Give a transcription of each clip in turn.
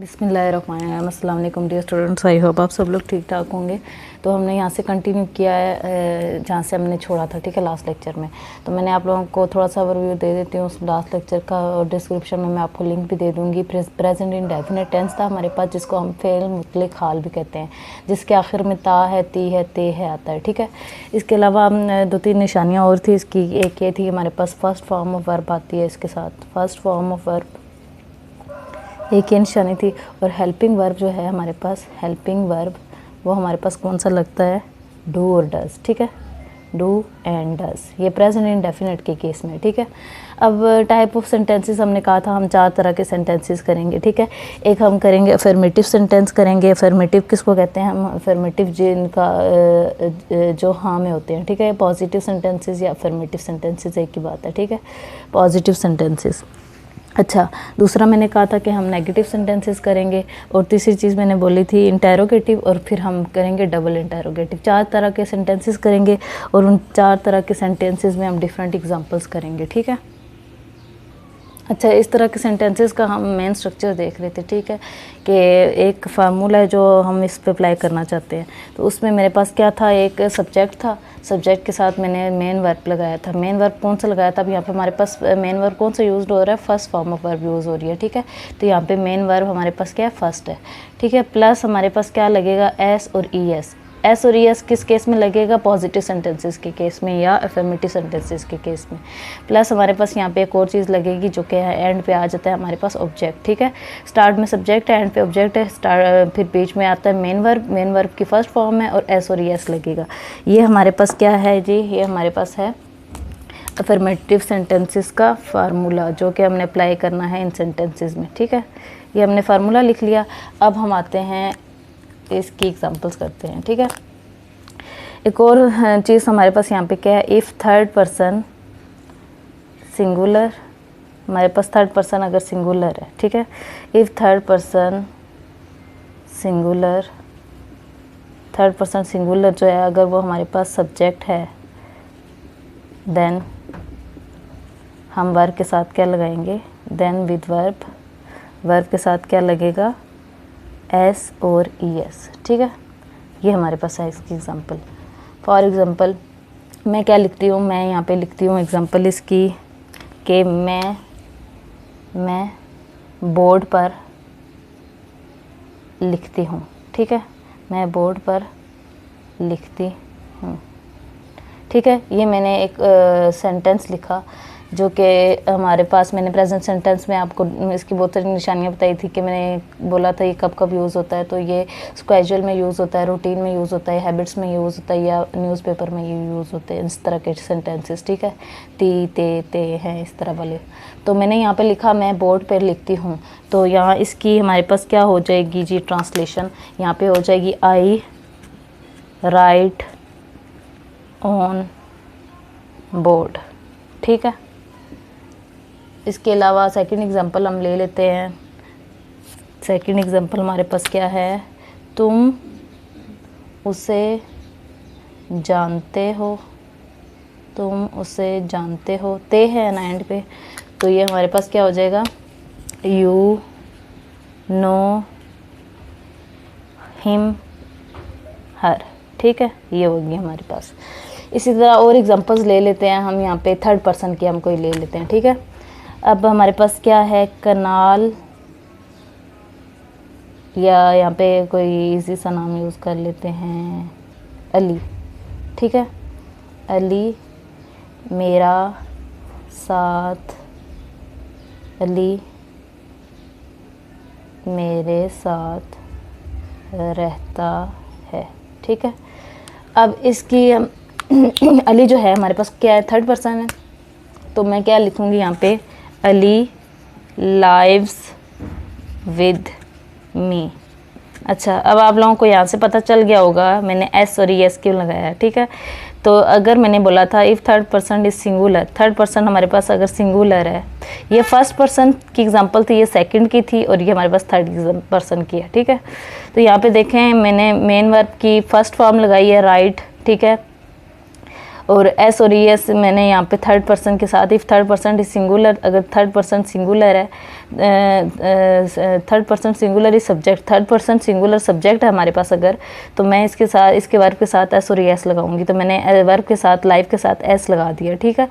बिस्मिल्लाहिर्रहमानिर्रहीम। अस्सलाम वालेकुम डियर स्टूडेंट्स, आई होप आप सब लोग ठीक ठाक होंगे। तो हमने यहाँ से कंटिन्यू किया है जहाँ से हमने छोड़ा था, ठीक है, लास्ट लेक्चर में। तो मैंने आप लोगों को थोड़ा सा ओवरव्यू दे देती हूँ उस लास्ट लेक्चर का, और डिस्क्रिप्शन में मैं आपको लिंक भी दे दूँगी। प्रेजेंट इंडेफिनिट टेंस था हमारे पास, जिसको हम फेल मुतलक हाल भी कहते हैं, जिसके आखिर में ता है, ती है, ते है आता है, ठीक है। इसके अलावा हम 2-3 निशानियाँ और थी इसकी। एक ये थी हमारे पास फर्स्ट फॉर्म ऑफ वर्ब आती है इसके साथ, फर्स्ट फॉर्म ऑफ वर्ब एक ये निशानी थी। और हेल्पिंग वर्ब जो है हमारे पास, हेल्पिंग वर्ब वो हमारे पास कौन सा लगता है, डू और डज, ठीक है, डू एंड डज, ये प्रेजेंट इंडेफिनिट के केस में, ठीक है। अब टाइप ऑफ सेंटेंसेस हमने कहा था हम 4 तरह के सेंटेंसेस करेंगे, ठीक है। एक हम करेंगे अफर्मेटिव सेंटेंस करेंगे। अफर्मेटिव किसको कहते हैं हम, अफर्मेटिव जिनका जो हाँ में होते हैं, ठीक है। पॉजिटिव सेंटेंसेस या अफर्मेटिव सेंटेंसेस एक ही बात है, ठीक है, पॉजिटिव सेंटेंसेस। अच्छा, दूसरा मैंने कहा था कि हम नेगेटिव सेंटेंसेस करेंगे। और तीसरी चीज़ मैंने बोली थी इंटेरोगेटिव, और फिर हम करेंगे डबल इंटेरोगेटिव। 4 तरह के सेंटेंसेस करेंगे, और उन 4 तरह के सेंटेंसेस में हम डिफरेंट एग्जांपल्स करेंगे, ठीक है। अच्छा, इस तरह के सेंटेंसेस का हम मेन स्ट्रक्चर देख रहे थे, ठीक है, कि एक फार्मूला है जो हम इस पे अप्लाई करना चाहते हैं। तो उसमें मेरे पास क्या था, एक सब्जेक्ट था, सब्जेक्ट के साथ मैंने मेन वर्ब लगाया था। मेन वर्ब कौन सा लगाया था, अब यहाँ पे हमारे पास मेन वर्ब कौन सा यूज़ हो रहा है, first form of verb use हो रही है, ठीक है। तो यहाँ पे मेन वर्ब हमारे पास क्या है, फर्स्ट है, ठीक है। प्लस हमारे पास क्या लगेगा, एस और ई एस। एस और ई एस किस केस में लगेगा, पॉजिटिव सेंटेंसेस के केस में या अफर्मेटिव सेंटेंसेस के केस में। प्लस हमारे पास यहाँ पे एक और चीज़ लगेगी जो कि है एंड पे आ जाता है हमारे पास ऑब्जेक्ट, ठीक है। स्टार्ट में सब्जेक्ट है, एंड पे ऑब्जेक्ट है, फिर बीच में आता है मेन वर्ब, मेन वर्ब की फर्स्ट फॉर्म है, और एस और ई एस लगेगा। ये हमारे पास क्या है जी, ये हमारे पास है अफर्मेटिव सेंटेंसेस का फार्मूला, जो कि हमने अप्लाई करना है इन सेंटेंसेस में, ठीक है। ये हमने फार्मूला लिख लिया। अब हम आते हैं इसकी एग्जांपल्स करते हैं, ठीक है। एक और चीज़ हमारे पास यहाँ पे क्या है, इफ़ थर्ड पर्सन सिंगुलर, हमारे पास थर्ड पर्सन अगर सिंगुलर है, ठीक है, if third person singular, third person singular जो है अगर वो हमारे पास सब्जेक्ट है, देन हम वर्ब के साथ क्या लगाएंगे, देन विद वर्ब, वर्ब के साथ क्या लगेगा, एस और ई एस, ठीक है। ये हमारे पास है इसकी एग्जांपल। फॉर एग्जांपल मैं क्या लिखती हूँ, मैं यहाँ पे लिखती हूँ एग्जांपल इसकी कि मैं बोर्ड पर लिखती हूँ, ठीक है, मैं बोर्ड पर लिखती हूँ, ठीक है। ये मैंने एक सेंटेंस लिखा जो कि हमारे पास, मैंने प्रेजेंट सेंटेंस में आपको इसकी बहुत सारी निशानियाँ बताई थी कि मैंने बोला था ये कब कब यूज़ होता है। तो ये कैजुअल में यूज़ होता है, रूटीन में यूज़ होता है, हैबिट्स में यूज़ होता है, या न्यूज़पेपर में ये यूज़ होते हैं, इस तरह के सेंटेंसेस, ठीक है। ती, ते हैं इस तरह वाले। तो मैंने यहाँ पे लिखा मैं बोर्ड पर लिखती हूँ, तो यहाँ इसकी हमारे पास क्या हो जाएगी जी, ट्रांसलेशन यहाँ पे हो जाएगी, आई राइट ऑन बोर्ड, ठीक है। इसके अलावा सेकंड एग्जांपल हम ले लेते हैं। सेकंड एग्जांपल हमारे पास क्या है, तुम उसे जानते हो, तुम उसे जानते हो, ते है ना एंड पे, तो ये हमारे पास क्या हो जाएगा, यू नो हिम हर, ठीक है। ये होगी हमारे पास। इसी तरह और एग्जांपल्स ले लेते हैं हम, यहाँ पे थर्ड पर्सन की हम कोई ले लेते हैं, ठीक है। अब हमारे पास क्या है, कनाल, या यहाँ पे कोई इजी सा नाम यूज़ कर लेते हैं, अली, ठीक है। अली मेरा साथ, अली मेरे साथ रहता है, ठीक है। अब इसकी अली जो है हमारे पास क्या है, थर्ड पर्सन है, तो मैं क्या लिखूँगी यहाँ पे, अली लाइव्स विद मी। अच्छा, अब आप लोगों को यहाँ से पता चल गया होगा मैंने एस और ई एस क्यों लगाया है, ठीक है। तो अगर मैंने बोला था if third person is singular, third person हमारे पास अगर सिंगुलर है, ये फर्स्ट पर्सन की एग्जांपल थी, ये सेकंड की थी, और ये हमारे पास थर्ड पर्सन की है, ठीक है। तो यहाँ पे देखें मैंने मेन वर्ब की फर्स्ट फॉर्म लगाई है राइट, ठीक है, और एस और ई एस मैंने यहाँ पे थर्ड पर्सन के साथ, if third person is singular, अगर थर्ड पर्सन सिंगुलर है, third person singular is subject, third person singular subject है हमारे पास अगर, तो मैं इसके साथ, इसके वर्ब के साथ एस और ई एस लगाऊंगी। तो मैंने वर्ब के साथ लाइव के साथ एस लगा दिया, ठीक है।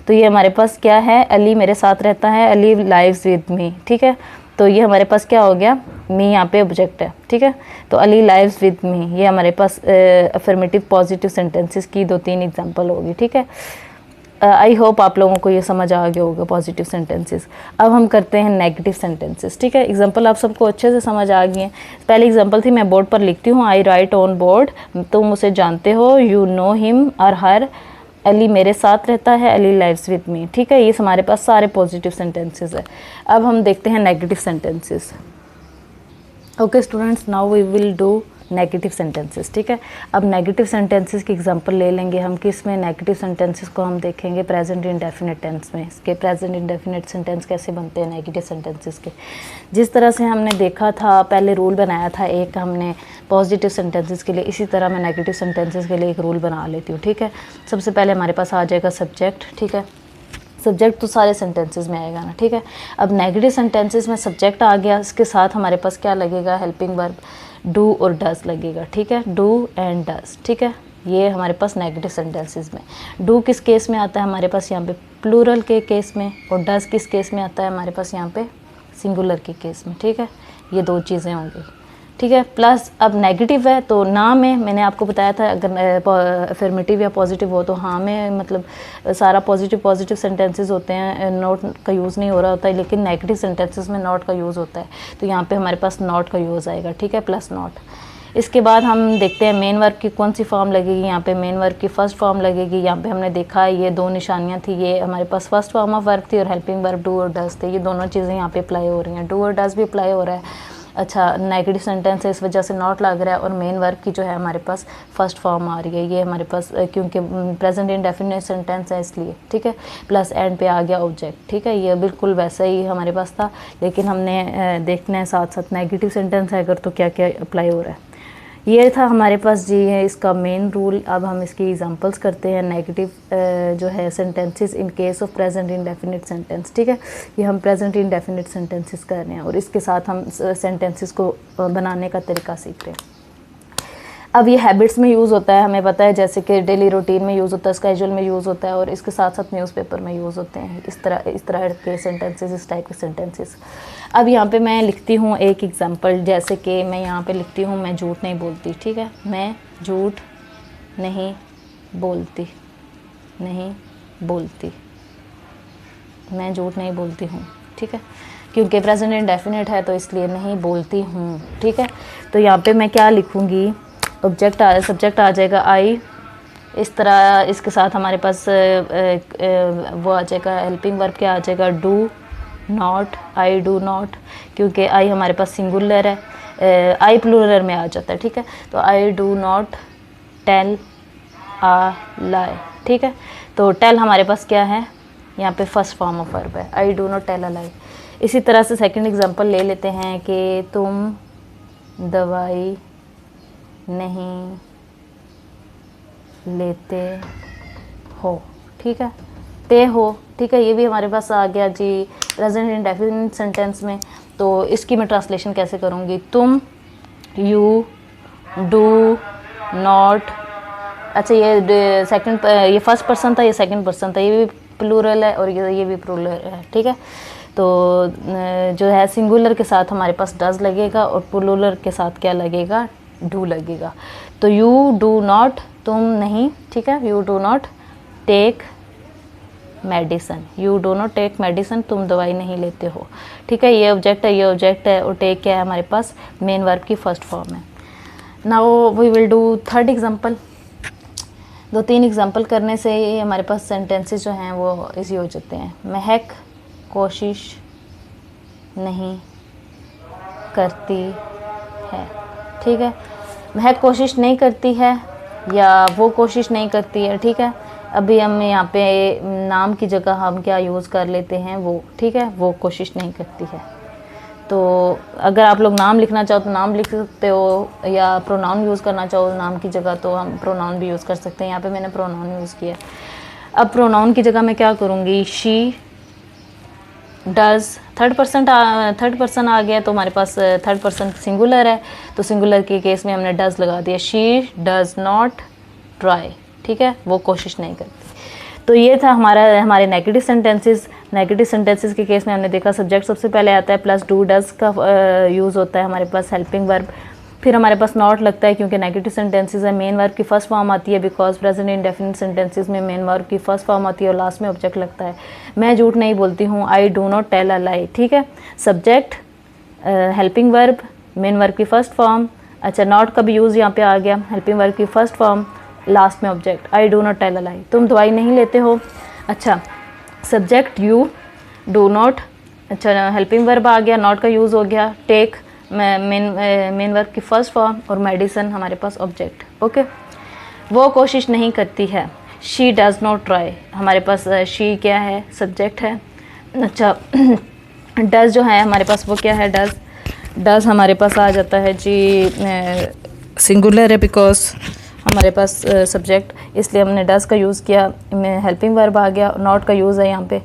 तो ये हमारे पास क्या है, अली मेरे साथ रहता है, अली लाइव्स विद मी, ठीक है। तो ये हमारे पास क्या हो गया, मी यहाँ पे ऑब्जेक्ट है, ठीक है। तो अली लाइव्स विद मी, ये हमारे पास अफर्मेटिव पॉजिटिव सेंटेंसेस की 2-3 एग्जांपल होगी, ठीक है। आई होप आप लोगों को ये समझ आ गया होगा पॉजिटिव सेंटेंसेस। अब हम करते हैं नेगेटिव सेंटेंसेस, ठीक है। एग्जांपल आप सबको अच्छे से समझ आ गई हैं। पहली एग्जांपल थी, मैं बोर्ड पर लिखती हूँ, आई राइट ऑन बोर्ड, तुम उसे जानते हो, यू नो हिम और हर, अली मेरे साथ रहता है, अली लाइव्स विद मी, ठीक है। ये हमारे पास सारे पॉजिटिव सेंटेंसेस है। अब हम देखते हैं negative sentences. Okay students, now we will do negative sentences, ठीक है। अब नेगेटिव सेंटेंसेस की एग्जांपल ले लेंगे हम, किस में नेगेटिव सेंटेंसेस को हम देखेंगे प्रेजेंट इंडेफिनिट टेंस में। इसके प्रेजेंट इंडेफिनिट सेंटेंस कैसे बनते हैं नेगेटिव सेंटेंसेस के, जिस तरह से हमने देखा था, पहले रूल बनाया था एक हमने पॉजिटिव सेंटेंसेस के लिए, इसी तरह मैं नेगेटिव सेंटेंसेस के लिए एक रूल बना लेती हूँ, ठीक है। सबसे पहले हमारे पास आ जाएगा सब्जेक्ट, ठीक है। सब्जेक्ट तो सारे सेंटेंसेस में आएगा ना, ठीक है। अब नेगेटिव सेंटेंसेस में सब्जेक्ट आ गया, इसके साथ हमारे पास क्या लगेगा, हेल्पिंग वर्ब डू और डज लगेगा, ठीक है, डू एंड डज, ठीक है। ये हमारे पास नेगेटिव सेंटेंसेस में डू किस केस में आता है हमारे पास यहाँ पे प्लूरल के केस में, और डज किस केस में आता है हमारे पास यहाँ पे सिंगुलर के केस में, ठीक है। ये 2 चीज़ें होंगी, ठीक है। प्लस अब नेगेटिव है तो ना में मैंने आपको बताया था, अगर अफर्मेटिव या पॉजिटिव हो तो हाँ में मतलब सारा पॉजिटिव सेंटेंसेस होते हैं, नॉट का यूज़ नहीं हो रहा होता है, लेकिन नेगेटिव सेंटेंसेस में नॉट का यूज़ होता है। तो यहाँ पे हमारे पास नॉट का यूज़ आएगा, ठीक है, प्लस नॉट। इसके बाद हम देखते हैं मेन वर्ब की कौन सी फॉर्म लगेगी। यहाँ पे मेन वर्ब की फर्स्ट फॉर्म लगेगी। यहाँ पे हमने देखा ये 2 निशानियाँ थी, ये हमारे पास फर्स्ट फॉर्म ऑफ वर्ब थी और हेल्पिंग वर्ब डू और डज थे। ये दोनों चीज़ें यहाँ पे अप्लाई हो रही हैं, डू और डज भी अप्लाई हो रहा है। अच्छा, नेगेटिव सेंटेंस है इस वजह से नॉट लग रहा है, और मेन वर्ब की जो है हमारे पास फर्स्ट फॉर्म आ रही है। ये हमारे पास क्योंकि प्रेजेंट इंडेफिनिट सेंटेंस है इसलिए, ठीक है। प्लस एंड पे आ गया ऑब्जेक्ट, ठीक है। ये बिल्कुल वैसा ही हमारे पास था, लेकिन हमने देखना है साथ साथ नेगेटिव सेंटेंस है अगर तो क्या क्या अप्लाई हो रहा है। ये था हमारे पास जी है इसका मेन रूल। अब हम इसकी एग्जांपल्स करते हैं नेगेटिव जो है sentences in case of present indefinite sentence, ठीक है। ये हम प्रेजेंट इंडेफिनिट सेंटेंसेस कर रहे हैं और इसके साथ हम सेंटेंसेस को बनाने का तरीका सीख रहे हैं। अब ये हैबिट्स में यूज़ होता है, हमें पता है, जैसे कि डेली रूटीन में यूज़ होता है, स्केजुअल में यूज़ होता है, और इसके साथ साथ न्यूज़पेपर में यूज़ होते हैं इस तरह के सेंटेंसेस, इस टाइप के सेंटेंसेस। अब यहाँ पे मैं लिखती हूँ एक एग्जांपल, जैसे कि मैं यहाँ पे लिखती हूँ मैं झूठ नहीं बोलती, ठीक है। मैं झूठ नहीं बोलती, नहीं बोलती, मैं झूठ नहीं बोलती हूँ, ठीक है। क्योंकि प्रेजेंट इंडेफिनिट है तो इसलिए नहीं बोलती हूँ, ठीक है। तो यहाँ पे मैं क्या लिखूँगी, सब्जेक्ट आ जाएगा आई, इस तरह इसके साथ हमारे पास वो आ जाएगा हेल्पिंग वर्ब क्या आ जाएगा, do not, I do not, क्योंकि आई हमारे पास सिंगुलर है, आई प्लूरल में आ जाता है, ठीक है। तो आई डू नॉट टेल आ लाई, ठीक है। तो टेल हमारे पास क्या है, यहाँ पे फर्स्ट फॉर्म ऑफ वर्ब है, I do not tell a lie. इसी तरह से सेकंड एग्जांपल ले लेते हैं कि तुम दवाई नहीं लेते हो, ठीक है, ते हो, ठीक है। ये भी हमारे पास आ गया जी प्रेजेंट इंडेफिनिट सेंटेंस में। तो इसकी मैं ट्रांसलेशन कैसे करूँगी, तुम, यू, डू नॉट, अच्छा ये सेकंड, ये फर्स्ट पर्सन था, ये सेकंड पर्सन था, ये भी प्लूरल है और ये भी प्लूरल है, ठीक है। तो जो है सिंगुलर के साथ हमारे पास डज लगेगा और प्लूरल के साथ क्या लगेगा, डू लगेगा। तो यू डू नॉट, तुम नहीं, ठीक है, you do not take medicine, you do not take medicine, तुम दवाई नहीं लेते हो, ठीक है। ये ऑब्जेक्ट है, ये ऑब्जेक्ट है, और टेक क्या है हमारे पास, मेन वर्ब की फर्स्ट फॉर्म है। Now we will do third example. 2-3 example करने से ये हमारे पास सेंटेंसेस जो हैं वो इजी हो जाते हैं। महक कोशिश नहीं करती है, ठीक है। महक कोशिश नहीं करती है या वो कोशिश नहीं करती है, ठीक है। अभी हम यहाँ पे नाम की जगह हम क्या यूज़ कर लेते हैं, वो, ठीक है, वो कोशिश नहीं करती है। तो अगर आप लोग नाम लिखना चाहो तो नाम लिख सकते हो, या प्रोनाउन यूज़ करना चाहो नाम की जगह तो हम प्रोनाउन भी यूज़ कर सकते हैं। यहाँ पे मैंने प्रोनाउन यूज़ किया। अब प्रोनाउन की जगह मैं क्या करूँगी, शी डज़, थर्ड पर्सन आ गया तो हमारे पास थर्ड पर्सन सिंगुलर है, तो सिंगुलर के केस में हमने डज़ लगा दिया। शी डज़ नॉट ट्राई, ठीक है, वो कोशिश नहीं करती। तो ये था हमारे नेगेटिव सेंटेंसेस। नेगेटिव सेंटेंसेस के केस में हमने देखा सब्जेक्ट सबसे पहले आता है, प्लस डू डज़ का यूज़ होता है हमारे पास हेल्पिंग वर्ब, फिर हमारे पास नॉट लगता है क्योंकि नेगेटिव सेंटेंसेस है। मेन वर्ब की फर्स्ट फॉर्म आती है बिकॉज प्रेजेंट इंडेफिनिट सेंटेंसेस में मेन वर्ब की फर्स्ट फॉर्म आती है और लास्ट में ऑब्जेक्ट लगता है। मैं झूठ नहीं बोलती हूँ, I do not tell a lie, ठीक है। Subject, helping verb, main verb की फर्स्ट फॉर्म, अच्छा नॉट का भी यूज़ यहाँ पे आ गया, हेल्पिंग वर्ब की फर्स्ट फॉर्म, लास्ट में object, I do not tell a lie, तुम दवाई नहीं लेते हो। अच्छा सब्जेक्ट यू, डू नॉट, अच्छा हेल्पिंग वर्ब आ गया, नॉट का यूज़ हो गया, टेक मेन वर्ब की फर्स्ट फॉर्म, और मेडिसन हमारे पास ऑब्जेक्ट, ओके। वो कोशिश नहीं करती है, शी डज़ नॉट ट्राई, हमारे पास शी क्या है, सब्जेक्ट है। अच्छा डज़ जो है हमारे पास वो क्या है, डज़ हमारे पास आ जाता है जी, सिंगुलर है बिकॉज हमारे पास सब्जेक्ट, इसलिए हमने डज़ का यूज़ किया। हेल्पिंग वर्ब आ गया, नॉट का यूज़ है यहाँ पे,